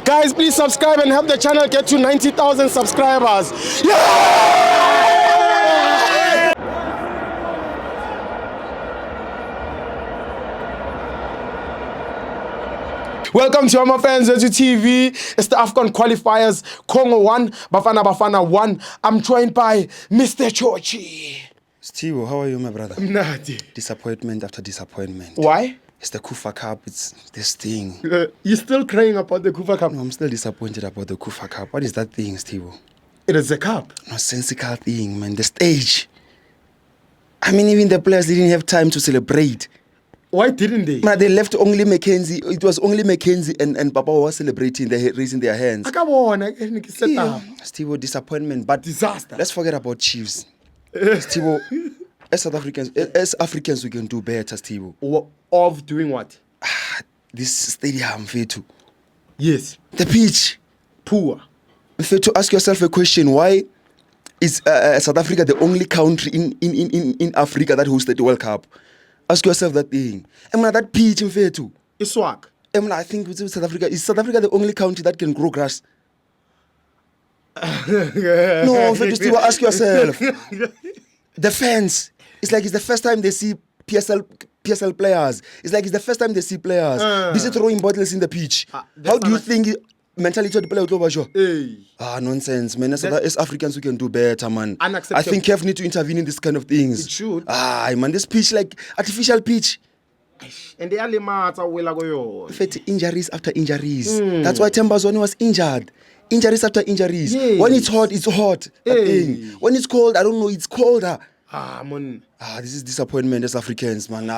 Guys, please subscribe and help the channel get to 90,000 subscribers. Yeah! Welcome to FANS Wethu TV. It's the AFCON qualifiers. Congo 1, Bafana 1. I'm joined by Mr. Chochi. Steve, how are you, my brother? I'm not. Disappointment after disappointment. Why? It's the Kufa Cup. It's this thing. You're still crying about the Kufa Cup? No, I'm still disappointed about the Kufa Cup. What is that thing, Steve? It is a cup. Nonsensical thing, man. The stage. I mean, even the players didn't have time to celebrate. Why didn't they? Man, they left only Mackenzie. It was only Mackenzie and Papa was celebrating, raising their hands. Steve, disappointment. But disaster. Let's forget about Chiefs. Steve, as South Africans, as Africans, we can do better, Steve. Of doing what? This stadium, Fetu. Yes. The pitch. Poor. Fetu, ask yourself a question. Why is South Africa the only country in Africa that hosted the World Cup? Ask yourself that thing. That pitch in Fetu. It's swag. I think with South Africa, is South Africa the only country that can grow grass? No, Fetu, still ask yourself. The fans, it's like it's the first time they see PSL players. It's like it's the first time they see players. Busy throwing bottles in the pitch. How do you think mentality of the player will show? Nonsense, man. As Africans, we can do better, man. I think CAF need to intervene in this kind of things. It should. Man, this pitch like artificial pitch. And they are injuries after injuries. That's why Tembazoni was injured. Injuries after injuries. Yes. When it's hot, it's hot. When it's cold, I don't know, it's colder. Man. This is disappointment as Africans, man.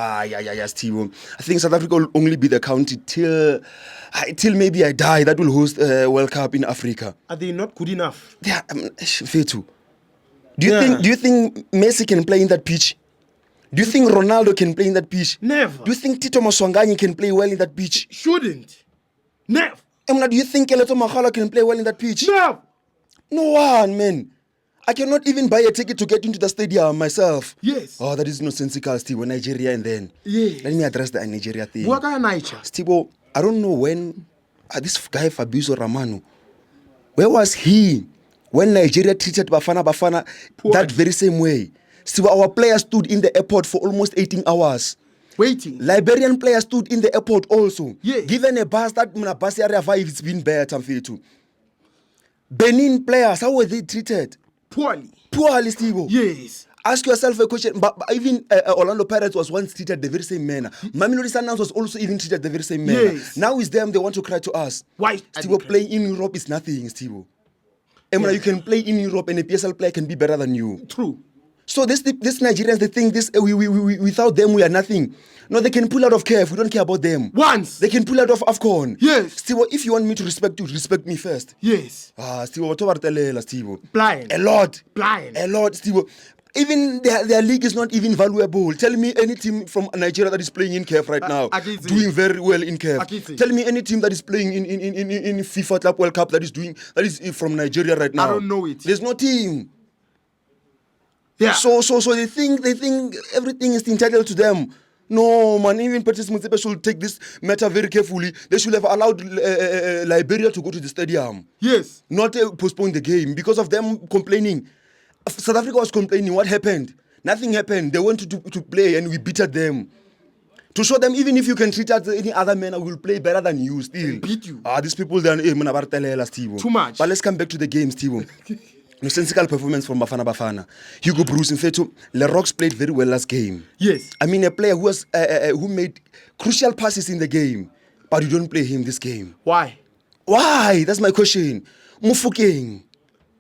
Steve. I think South Africa will only be the country till maybe I die that will host a World Cup in Africa. Are they not good enough? They are fair too. Do you think Messi can play in that pitch? Do you think Ronaldo can play in that pitch? Never. Do you think Tito Moswangani can play well in that pitch? Shouldn't. Never. Do you think Keleto Magala can play well in that pitch? No. No one, man. I cannot even buy a ticket to get into the stadium myself. Yes. That is nonsensical, Steve. Nigeria and then. Yes. Let me address the Nigeria thing. What kind of Niger? Steve, I don't know when this guy Fabrizio Romano, where was he when Nigeria treated Bafana that very same way? Steve, our players stood in the airport for almost 18 hours. Waiting. Liberian players stood in the airport also. Yes. Given a bus that bus area vibe, it's been better too. Benin players, how were they treated? Poorly, Steve. Yes. Ask yourself a question. But even Orlando Pirates was once treated the very same manner. Mamelodi Sundowns was also even treated the very same manner. Yes. Now it's them, they want to cry to us. Why? Steve, playing in Europe is nothing, Steve. You can play in Europe and a PSL player can be better than you. True. So this Nigerians, they think this we without them we are nothing. No, they can pull out of CAF. We don't care about them. Once they can pull out of AFCON. Yes. Steve, if you want me to respect you, respect me first. Yes. Steve, what about Steve? Blind. A lot. Blind. A lot, Steve. Even their league is not even valuable. Tell me any team from Nigeria that is playing in CAF right now, doing very well in CAF. Tell me any team that is playing in FIFA Club World Cup that is from Nigeria right now. I don't know it. There's no team. Yeah. So they think everything is entitled to them. No, man. Even Patrice Motsepe should take this matter very carefully. They should have allowed Liberia to go to the stadium. Yes. Not postpone the game because of them complaining. South Africa was complaining. What happened? Nothing happened. They wanted to play and we beat them. To show them even if you can treat us any other man, I will play better than you still. Beat you. These people they are too much. But let's come back to the game, Steve. Nonsensical performance from Bafana. Hugo Bruce in Fetu, Le Rocks played very well last game. Yes. I mean, a player who made crucial passes in the game, but you don't play him this game. Why? That's my question. Mufokeng.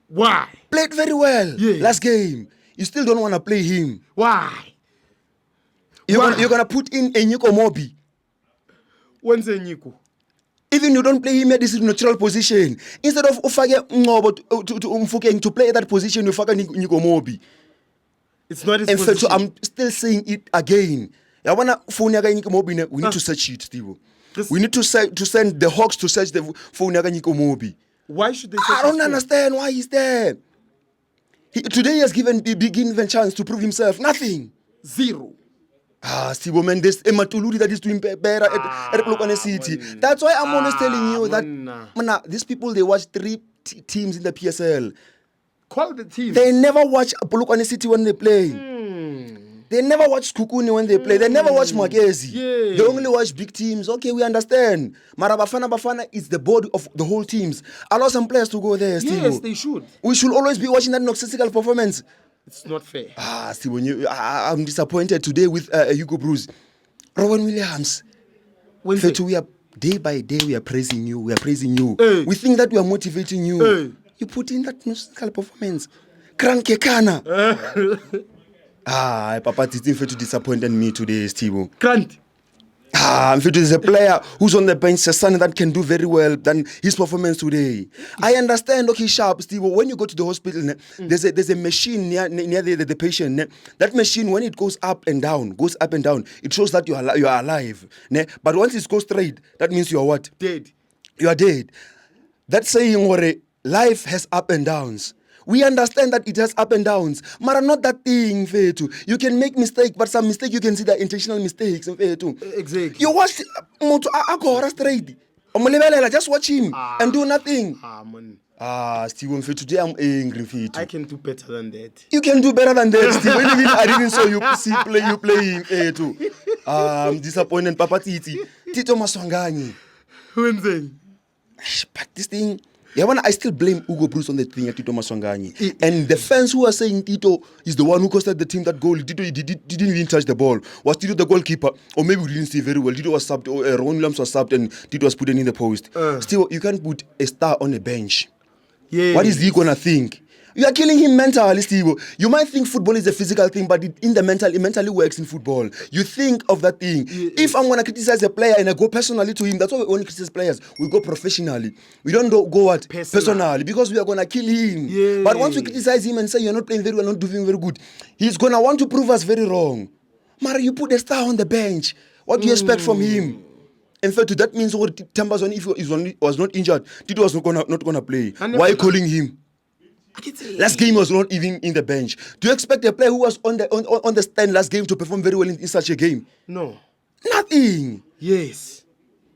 Why? Played very well last game. You still don't want to play him. Why? You're gonna put in Enyiko Mobi. When's Enyiko? Even you don't play him at this neutral position. Instead of Ufage Mfokeng to play that position, you Ufage Enyiko Mobi. It's not his position. So I'm still saying it again. We need to search it, Steve. We need to send the Hawks to search the phone Enyiko Mobi. Why should they? I don't understand why he's there. Today he has given chance to prove himself. Nothing. Zero. Steve, man, there's a Matuluri that is doing better at Polokwane City. That's why I'm always telling you that these people, they watch 3 teams in the PSL. Call the teams. They never watch Polokwane City when they play. They never watch Kukuni when they play. They never watch Magezi. Yeah. They only watch big teams. Okay, we understand. Mara Bafana is the body of the whole teams. Allow some players to go there, Steve. Yes, they should. We should always be watching that nonsensical performance. It's not fair. Steve, I'm disappointed today with Hugo Bruce. Rowan Williams. We are day by day we are praising you. We think that we are motivating you. You put in that musical performance. Kranke Kana. Papa Titi to disappointed me today, Steve. Grant. If it is a player who's on the bench, a son that can do very well than his performance today. I understand, okay, sharp, Steve. When you go to the hospital, there's a machine near the patient. That machine, when it goes up and down, it shows that you are alive. But once it goes straight, that means you are what? Dead. You are dead. That's saying, life has up and downs. We understand that it has up and downs. Mara, not that thing, Fetu. You can make mistake, but some mistake you can see the intentional mistakes, Fetu. Exactly. You watch Moto Agora straight. Just watch him and do nothing. Steve, today I'm angry, Fetu. I can do better than that. You can do better than that, Steve. I didn't saw you playing, Fetu. I'm disappointed, Papa Titi. Tito Maswangani. Wednesday. But this thing. Yeah, I still blame Hugo Bruce on the thing at Tito Maswangani. And the fans who are saying Tito is the one who costed the team that goal. Tito didn't even touch the ball. Was Tito the goalkeeper? Or maybe we didn't see very well. Tito was subbed, or Ron Williams was subbed, and Tito was put in the post. Still, you can't put a star on a bench. Yeah. What is he gonna think? You are killing him mentally, Steve. You might think football is a physical thing, but it mentally works in football. You think of that thing. Yeah. If I'm gonna criticize a player and I go personally to him, that's why we only criticize players. We go professionally. We don't go what? Personally, because we are gonna kill him. Yeah. But once we criticize him and say you're not playing very well, not doing very good, he's gonna want to prove us very wrong. Mara, you put a star on the bench. What do you expect from him? In fact, that means Tambazon, if he was not injured, Tito was not gonna play. Why calling him? Last game was not even in the bench. Do you expect a player who was on the stand last game to perform very well in such a game? No. Nothing. Yes.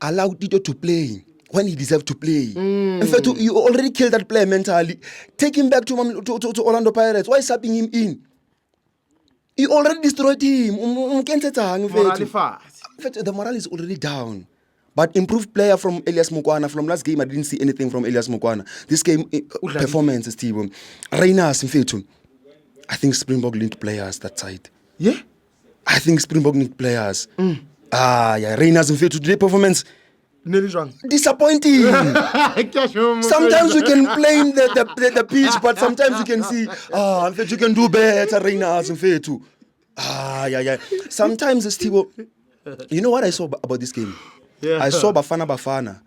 Allow Tito to play when he deserves to play. In fact, you already killed that player mentally. Take him back to Orlando Pirates. Why sapping him in? You already destroyed him. The morale is already down. But improved player from Elias Mukwana. From last game, I didn't see anything from Elias Mukwana. This game, performance, Steve. Reiners, in fact, I think Springbok need players that side. Yeah? I think Springbok need players. Reiners, in fact, today performance. Disappointing. Sometimes you can play in the pitch, but sometimes you can see, in fact, you can do better, Reiners, in fact. Sometimes, Steve, you know what I saw about this game? Yeah. I saw Bafana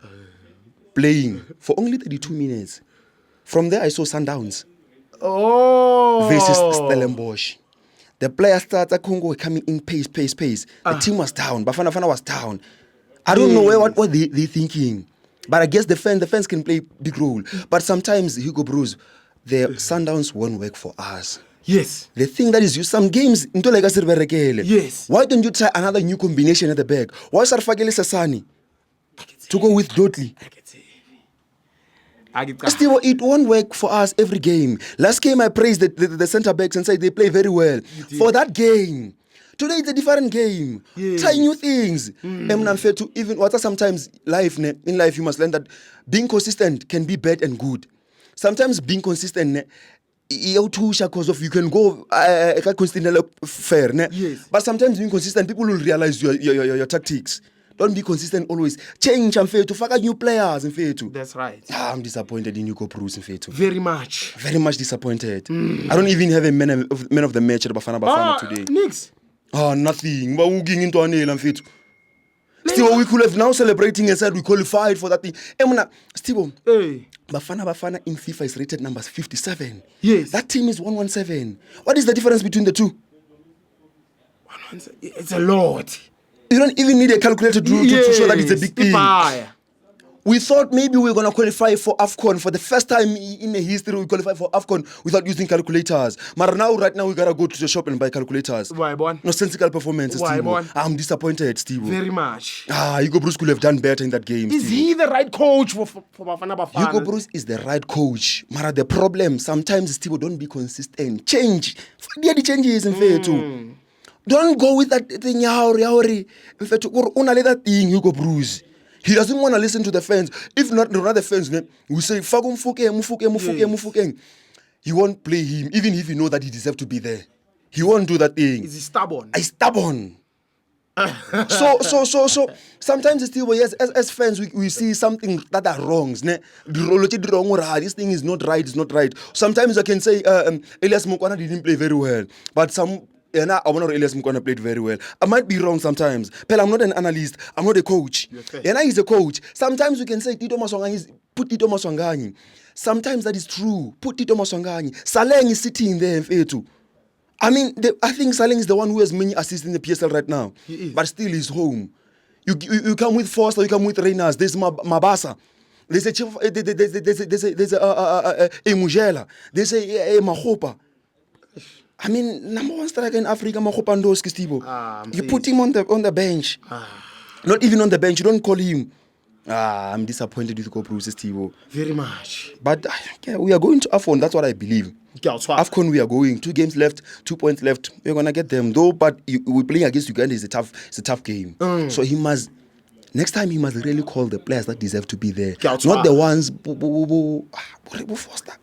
playing for only 32 minutes. From there, I saw Sundowns versus Stellenbosch. The players started Congo coming in pace. The team was down. Bafana was down. I don't know what they're thinking. But I guess the fans can play big role. But sometimes, Hugo Bruce, the Sundowns won't work for us. Yes. The thing that is used, some games, yes. Why don't you try another new combination at the back? Why Sarfageli Sasani to go with Dotli? Still, it won't work for us every game. Last game, I praised the centre backs and said they play very well. For that game. Today, it's a different game. Yeah. Try new things. Sometimes in life, you must learn that being consistent can be bad and good. Sometimes being consistent, because of you can go fair, yes. But sometimes being consistent, people will realize your tactics. Don't be consistent always. Change and fail to fuck new players and fail to. That's right. I'm disappointed in Hugo Bruce and fail to. Very much disappointed. I don't even have a man of the match at Bafana today. Nix. Nothing. We're going into a nail and fail to. Still, we could have now celebrating and said we qualified for that thing. Still, Bafana in FIFA is rated numbers 57. Yes. That team is 117. What is the difference between the two? It's a lot. You don't even need a calculator to show that it's a big thing. We thought maybe we were going to qualify for AFCON for the first time in the history. We qualify for AFCON without using calculators. But right now we gotta go to the shop and buy calculators. Why, Bon? No sensical performances, Why, Steve. Bon? I'm disappointed, Steve. Very much. Hugo Bruce could have done better in that game. Is Steve. he the right coach for Bafana Bafana? Hugo Bruce is the right coach. Mara, the problem sometimes Steve don't be consistent. Change. The changes in fair too. Don't go with that thing. Yauri. In fact, una that thing, Hugo Bruce. He doesn't want to listen to the fans. If not the fans, we say, Mufuke. He won't play him, even if you know that he deserves to be there. He won't do that thing. Is he stubborn? He's stubborn. So sometimes it's still, yes, as fans, we see something that are wrongs. This thing is not right. Sometimes I can say, Elias Mukwana didn't play very well. But I want to Elias Mukwana played very well. I might be wrong sometimes. But I'm not an analyst. I'm not a coach. He's a coach. Sometimes we can say put Tito Maswanganyi. Sometimes that is true. Put Tito Maswanganyi. Saleng is sitting there. I mean, I think Saleng is the one who has many assists in the PSL right now. He is. But still he's home. You come with Foster, you come with Reyners. There's Mabasa. There's a Mujela. There's a Mahopa. I mean, number one striker in Africa, Mahopandoski, Stibo. You put him on the bench. Not even on the bench. You don't call him. I'm disappointed with Bruce, Stibo. Very much. But we are going to AFCON. That's what I believe. AFCON, we are going. 2 games left, 2 points left. We're gonna get them though. But we're playing against Uganda. It's a tough game. So he must. Next time he must really call the players that deserve to be there, not the ones. Foster.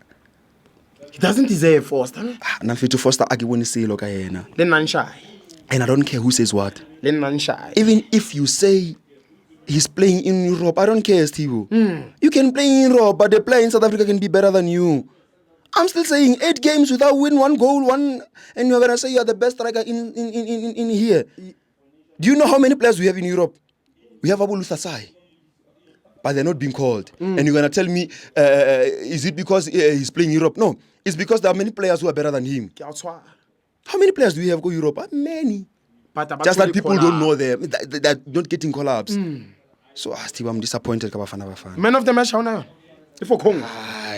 He doesn't deserve Foster. Nafetu Foster agiboni say loka yena. Then Nansha. And I don't care who says what. Then Nansha. Even if you say he's playing in Europe, I don't care, Steve. You can play in Europe, but the player in South Africa can be better than you. I'm still saying 8 games without win 1 goal, and you're gonna say you're the best striker in here. Do you know how many players we have in Europe? We have Abu Luthasai, but they're not being called. And you're gonna tell me, is it because he's playing Europe? No, it's because there are many players who are better than him. How many players do we have go Europe? Many. Just that people don't know them. They're not getting call-ups. So, Steve, I'm disappointed. Man of the match, how now? For Congo.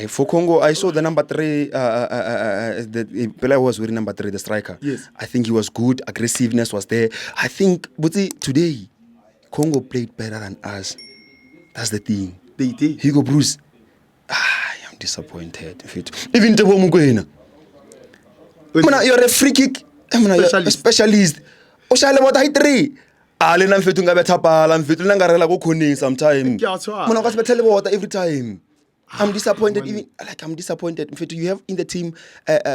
For Congo, I saw the number 3, the player who was wearing number 3, the striker. Yes. I think he was good. Aggressiveness was there. I think, but today, Congo played better than us. That's the thing. They did. Hugo Bruce. I'm disappointed. Even Tebo Mukwena. You're a free kick. You're a specialist. Oshale what I 3. Alena mfetu ngabe thapala mfetu langarela go khoni sometime. Mona ka sebethele water every time. I'm disappointed. I'm disappointed. Mfetu, you have in the team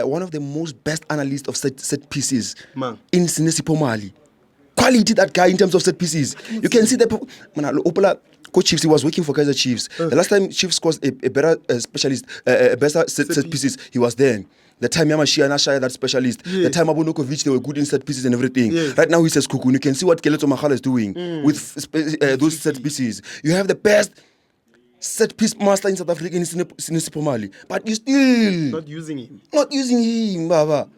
one of the most best analysts of set pieces in Sinisi Mali. Quality, that guy, in terms of set pieces. You can see the Opala Coach Chiefs. He was working for Kaiser Chiefs. The last time Chiefs scores a better specialist, a better set pieces, he was there. The time Yamashia and Ashaya, that specialist. The time Abunokovic, they were good in set pieces and everything. Right now he says Kukun. You can see what Keleto Makhala is doing with those set pieces. You have the best set piece master in South Africa in Sinisi Mali, but you still not using him. Not using him, Baba.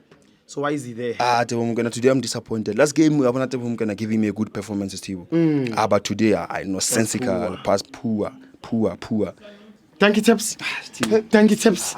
So why is he there? Today I'm disappointed. Last game, I'm gonna give him a good performance, Steve. But today, I nonsensical, pass poor. Thank you, Tips. Thank you, Tips.